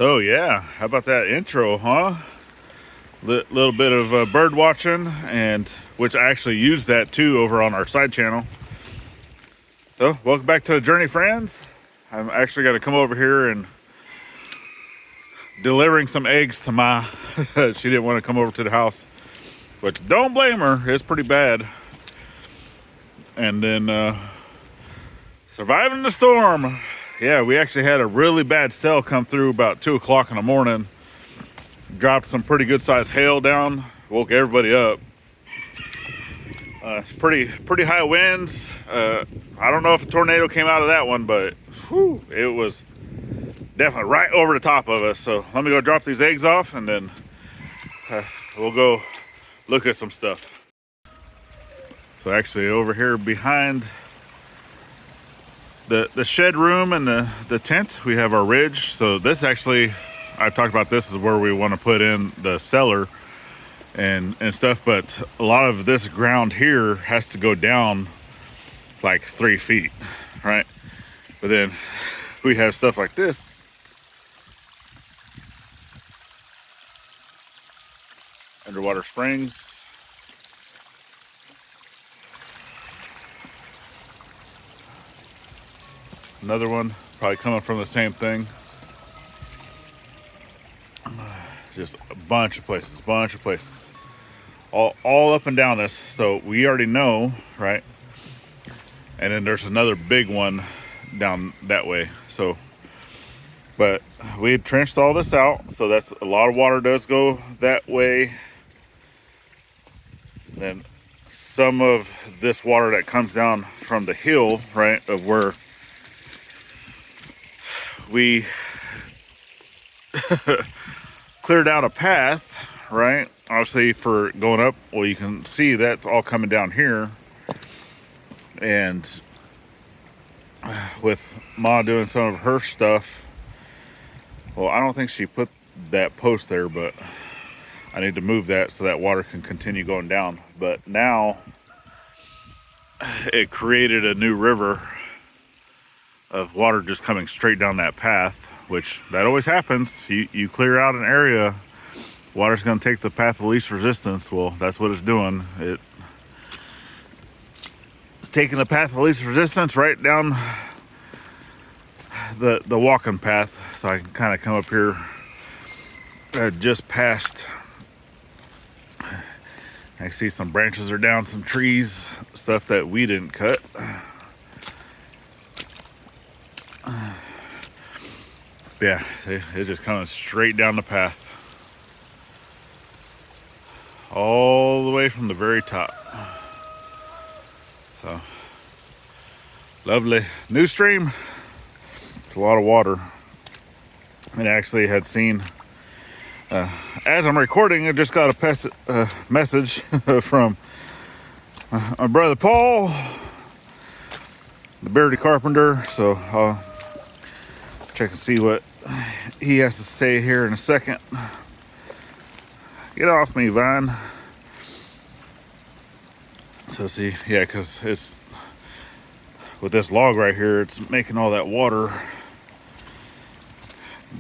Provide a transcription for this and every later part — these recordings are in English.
So yeah, how about that intro, huh? Little bit of bird watching, and which I actually use that too over on our side channel. So welcome back to the journey, friends. I'm actually going to come over here and delivering some eggs to Ma. She didn't want to come over to the house, but don't blame her. It's pretty bad. And then surviving the storm. Yeah, we actually had a really bad cell come through about 2 o'clock in the morning. Dropped some pretty good sized hail down, woke everybody up. It's pretty high winds. I don't know if a tornado came out of that one, but whew, it was definitely right over the top of us. So let me go drop these eggs off, and then we'll go look at some stuff. So actually over here behind the shed room and the tent, we have our ridge. So this actually, I've talked about this, is where we want to put in the cellar and stuff, but a lot of this ground here has to go down like 3 feet, right? But then we have stuff like this. Underwater springs. Another one, probably coming from the same thing. Just a bunch of places. All up and down this. So we already know, right? And then there's another big one down that way. So, but we had trenched all this out. So that's a lot of water does go that way. Then some of this water that comes down from the hill, right, of where we cleared out a path, right? Obviously for going up, well, you can see that's all coming down here. And with Ma doing some of her stuff, well, I don't think she put that post there, but I need to move that so that water can continue going down. But now it created a new river of water just coming straight down that path, which that always happens. You clear out an area, water's going to take the path of least resistance. Well, that's what it's doing. It's taking the path of least resistance right down the walking path. So I can kind of come up here just past. I see some branches are down, some trees, stuff that we didn't cut. Yeah, it just coming straight down the path. All the way from the very top. So, lovely. New stream. It's a lot of water. And actually had seen, as I'm recording, I just got a message from my brother Paul, the bearded carpenter. So I'll check and see what he has to say here in a second. Get off me, Vine. So see, yeah, because it's with this log right here, it's making all that water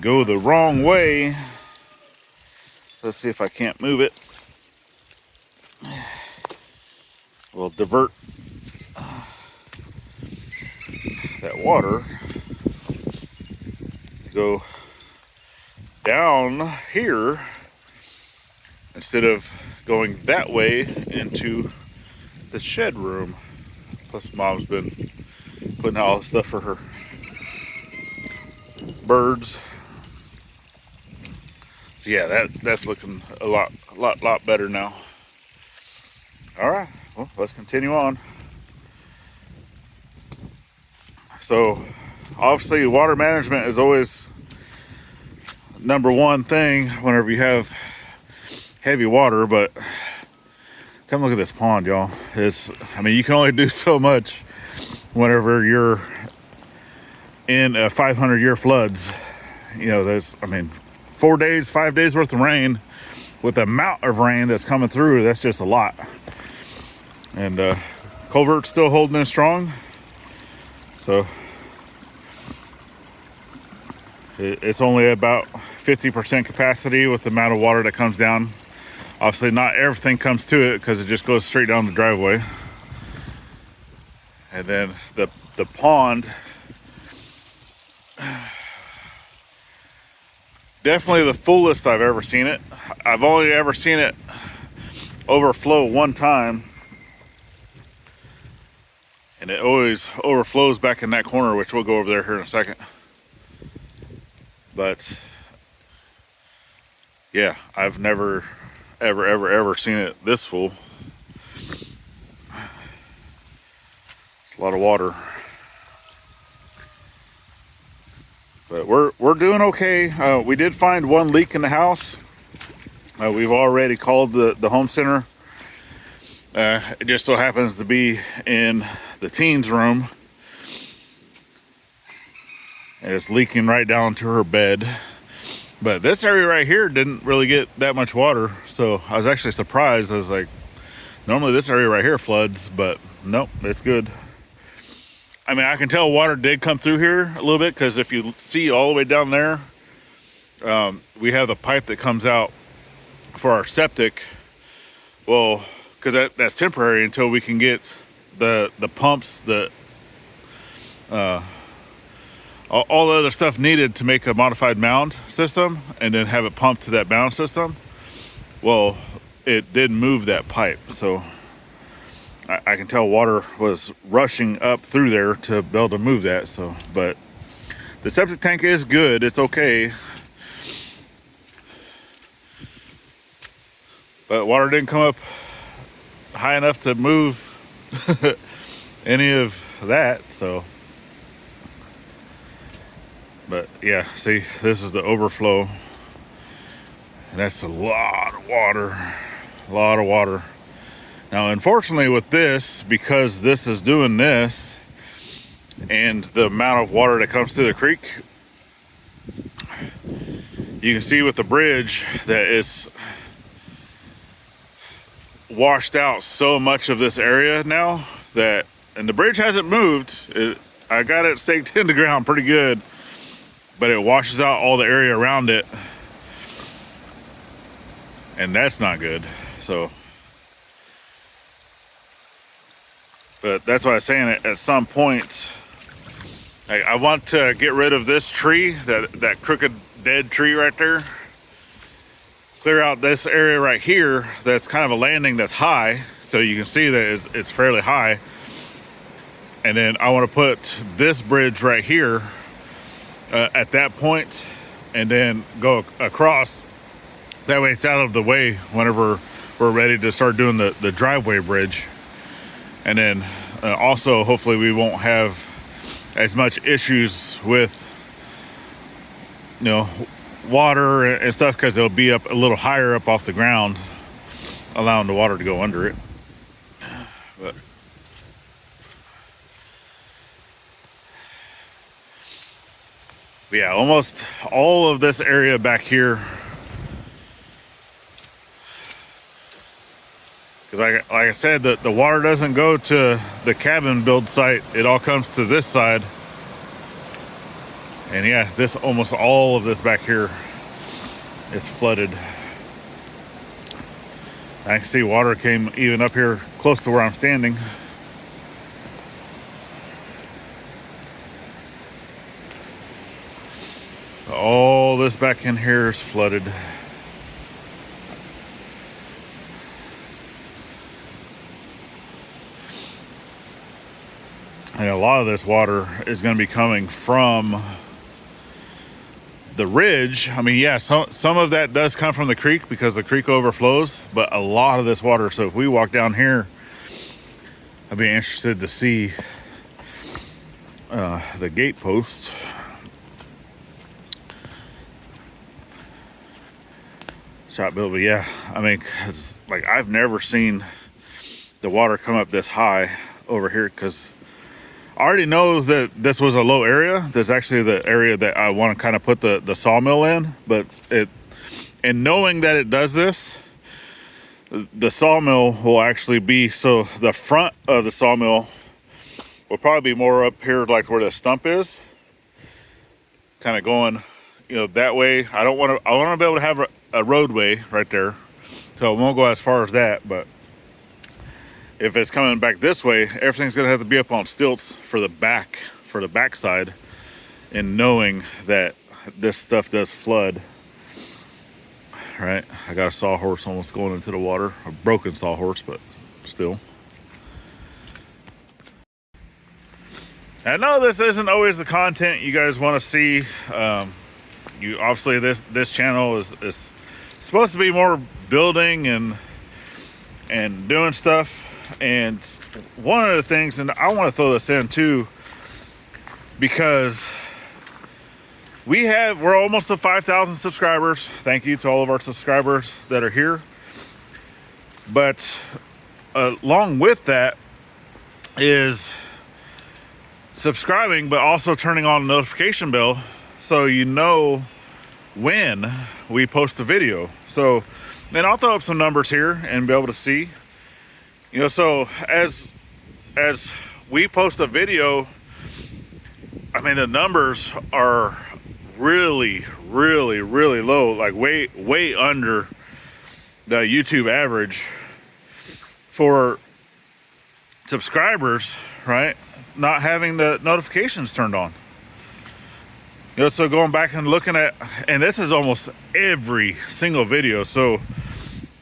go the wrong way. Let's see if I can't move it. We'll divert that water to go down here instead of going that way into the shed room. Plus Mom's been putting out all the stuff for her birds. So yeah, that's looking a lot better now. All right, well, let's continue on. So obviously water management is always number one thing whenever you have heavy water, but come look at this pond, y'all. I mean, you can only do so much whenever you're in a 500-year floods. You know, there's, I mean, 4 days, 5 days worth of rain. With the amount of rain that's coming through, that's just a lot. And culvert's still holding in strong. So it's only about 50% capacity with the amount of water that comes down. Obviously not everything comes to it because it just goes straight down the driveway. And then the pond, definitely the fullest I've ever seen it. I've only ever seen it overflow one time, and it always overflows back in that corner, which we'll go over there here in a second. But yeah, I've never ever seen it this full. It's a lot of water, but we're doing okay. We did find one leak in the house. We've already called the home center. It just so happens to be in the teens room, and it's leaking right down to her bed. But this area right here didn't really get that much water, so I was actually surprised. I was like, normally this area right here floods, but nope, it's good. I mean, I can tell water did come through here a little bit, because if you see all the way down there, we have the pipe that comes out for our septic. Well, because that's temporary until we can get the pumps, all the other stuff needed to make a modified mound system, and then have it pumped to that mound system. Well, it did move that pipe, so I can tell water was rushing up through there to be able to move that. So, but the septic tank is good, it's okay. But water didn't come up high enough to move any of that, so. But yeah, see, this is the overflow, and that's a lot of water. Now, unfortunately with this, because this is doing this, and the amount of water that comes through the creek, you can see with the bridge that it's washed out so much of this area now that, and the bridge hasn't moved. I got it staked in the ground pretty good, but it washes out all the area around it, and that's not good. So, but that's why I was saying, at some point, I want to get rid of this tree, that crooked dead tree right there. Clear out this area right here that's kind of a landing that's high, so you can see that it's fairly high. And then I want to put this bridge right here at that point, and then go across. That way it's out of the way whenever we're ready to start doing the driveway bridge. And then also, hopefully we won't have as much issues with, water and stuff, because it'll be up a little higher up off the ground, allowing the water to go under it. But yeah, almost all of this area back here, because like I said, the water doesn't go to the cabin build site, it all comes to this side. And yeah, almost all of this back here is flooded. I can see water came even up here close to where I'm standing. All this back in here is flooded. And a lot of this water is going to be coming from the ridge. I mean, yeah, some of that does come from the creek because the creek overflows, but a lot of this water, so if we walk down here, I'd be interested to see the gate post. Shot build, but yeah, I mean, like, I've never seen the water come up this high over here, because I already know that this was a low area. This is actually the area that I want to kind of put the sawmill in, but and knowing that it does this, the sawmill will actually be, so the front of the sawmill will probably be more up here, like where the stump is, kind of going you know, that way I want to be able to have a roadway right there, so it won't go as far as that. But if it's coming back this way, everything's gonna have to be up on stilts for the back side, and knowing that this stuff does flood. Right, I got a sawhorse almost going into the water, a broken sawhorse, but still. I know this isn't always the content you guys want to see. You obviously, this channel is supposed to be more building and doing stuff. And one of the things, and I want to throw this in too, because we're almost to 5,000 subscribers. Thank you to all of our subscribers that are here. But along with that is subscribing, but also turning on the notification bell so you know when we post a video. So, and I'll throw up some numbers here and be able to see. You know, so as we post a video, I mean, the numbers are really low, like way under the YouTube average for subscribers, right? Not having the notifications turned on. You know, so going back and looking at, and this is almost every single video, so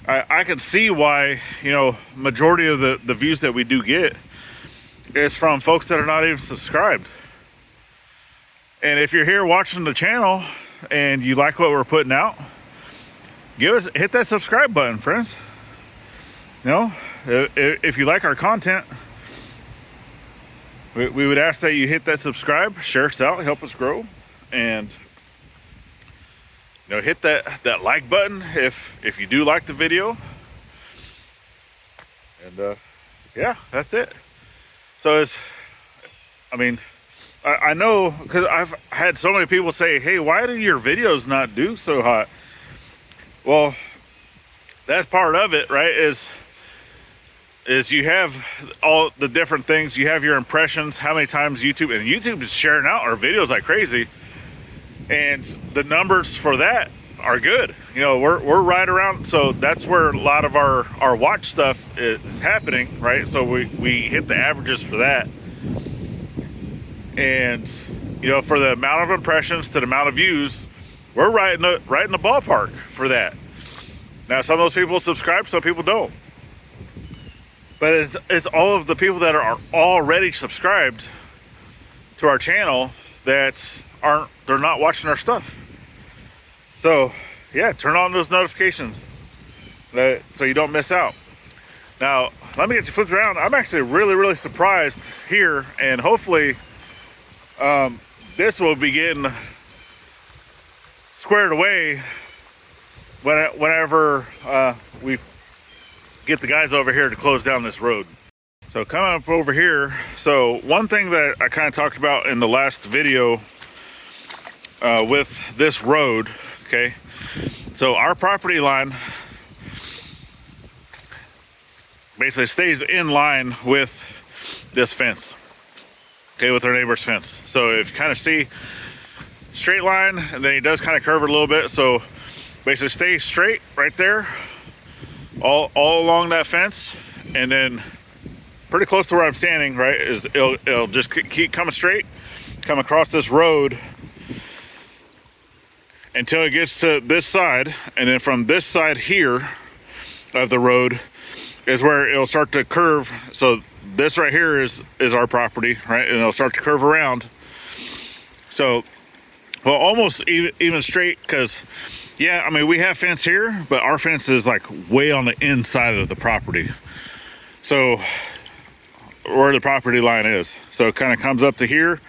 I can see why, you know, majority of the views that we do get is from folks that are not even subscribed. And if you're here watching the channel and you like what we're putting out, hit that subscribe button, friends. You know, if you like our content, we would ask that you hit that subscribe, share us out, help us grow, and you know, hit that like button if you do like the video. And yeah, that's it. So I know, because I've had so many people say, hey, why do your videos not do so hot? Well, that's part of it, right? Is you have all the different things. You have your impressions, how many times YouTube is sharing out our videos like crazy. And the numbers for that are good. You know, we're right around, so that's where a lot of our watch stuff is happening, right? So we hit the averages for that. And you know, for the amount of impressions to the amount of views, we're right in the ballpark for that. Now, some of those people subscribe, some people don't. But it's all of the people that are already subscribed to our channel that they're not watching our stuff. So yeah, turn on those notifications so you don't miss out. Now, let me get you flipped around. I'm actually really surprised here, and hopefully this will be getting squared away whenever we get the guys over here to close down this road. So coming up over here, so one thing that I kind of talked about in the last video with this road, okay, so our property line basically stays in line with this fence, okay, with our neighbor's fence. So if you kind of see straight line, and then he does kind of curve it a little bit, so basically stay straight right there all along that fence, and then pretty close to where I'm standing, right, is it'll just keep coming straight, come across this road until it gets to this side, and then from this side here of the road is where it'll start to curve. So this right here is our property, right, and it'll start to curve around. So, well, almost even straight, because yeah, I mean, we have fence here, but our fence is like way on the inside of the property. So where the property line is. So it kind of comes up to here,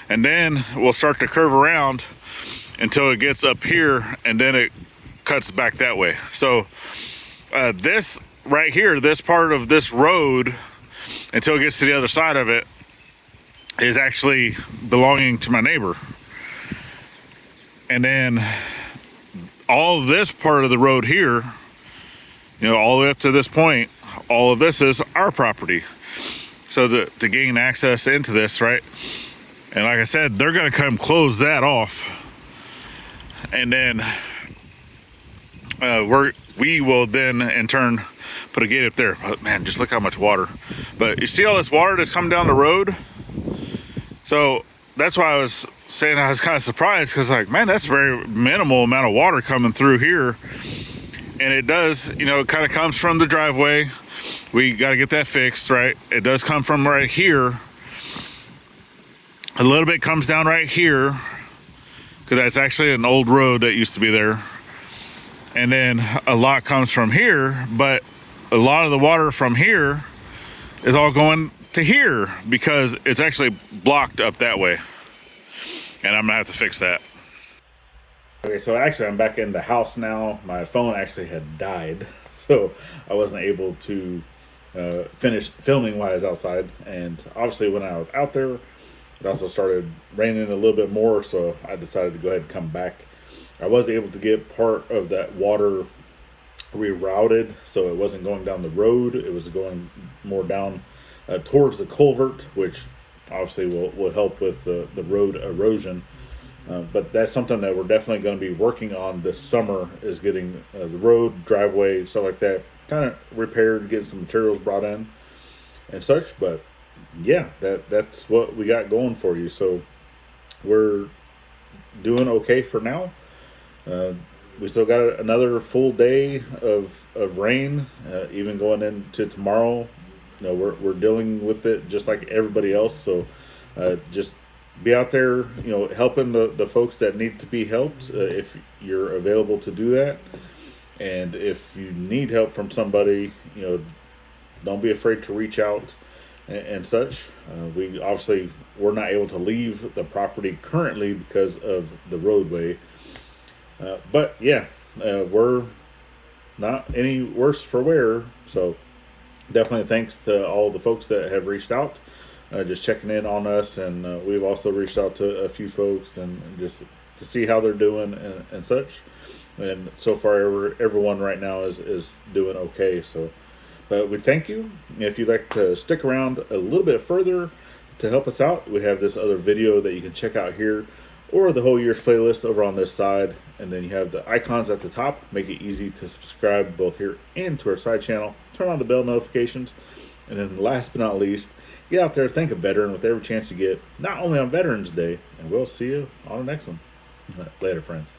and then we'll start to curve around until it gets up here, and then it cuts back that way. So this right here, this part of this road, until it gets to the other side of it, is actually belonging to my neighbor. And then all of this part of the road here, you know, all the way up to this point, all of this is our property. So to gain access into this, right? And like I said, they're gonna come close that off And then we will then in turn put a gate up there. But man, just look how much water. But you see all this water that's coming down the road? So that's why I was saying I was kind of surprised, because like, man, that's very minimal amount of water coming through here. And it does, you know, it kind of comes from the driveway. We got to get that fixed, right? It does come from right here. A little bit comes down right here, because that's actually an old road that used to be there. And then a lot comes from here, but a lot of the water from here is all going to here because it's actually blocked up that way. And I'm gonna have to fix that. Okay, so actually I'm back in the house now. My phone actually had died, so I wasn't able to finish filming while I was outside. And obviously when I was out there, it also started raining a little bit more, so I decided to go ahead and come back. I was able to get part of that water rerouted, so it wasn't going down the road. It was going more down towards the culvert, which obviously will help with the road erosion. But that's something that we're definitely going to be working on this summer, is getting the road, driveway, stuff like that kind of repaired, getting some materials brought in and such. But yeah, that's what we got going for you. So we're doing okay for now. We still got another full day of rain, even going into tomorrow. You know, we're dealing with it just like everybody else. So just be out there, you know, helping the folks that need to be helped, if you're available to do that. And if you need help from somebody, you know, don't be afraid to reach out and such. We're not able to leave the property currently because of the roadway. But yeah, we're not any worse for wear. So definitely thanks to all the folks that have reached out, just checking in on us. And we've also reached out to a few folks and just to see how they're doing and such. And so far, everyone right now is doing okay. So, but we thank you. If you'd like to stick around a little bit further to help us out, we have this other video that you can check out here, or the whole year's playlist over on this side. And then you have the icons at the top. Make it easy to subscribe both here and to our side channel. Turn on the bell notifications. And then last but not least, get out there, thank a veteran with every chance you get, not only on Veterans Day. And we'll see you on the next one. Later, friends.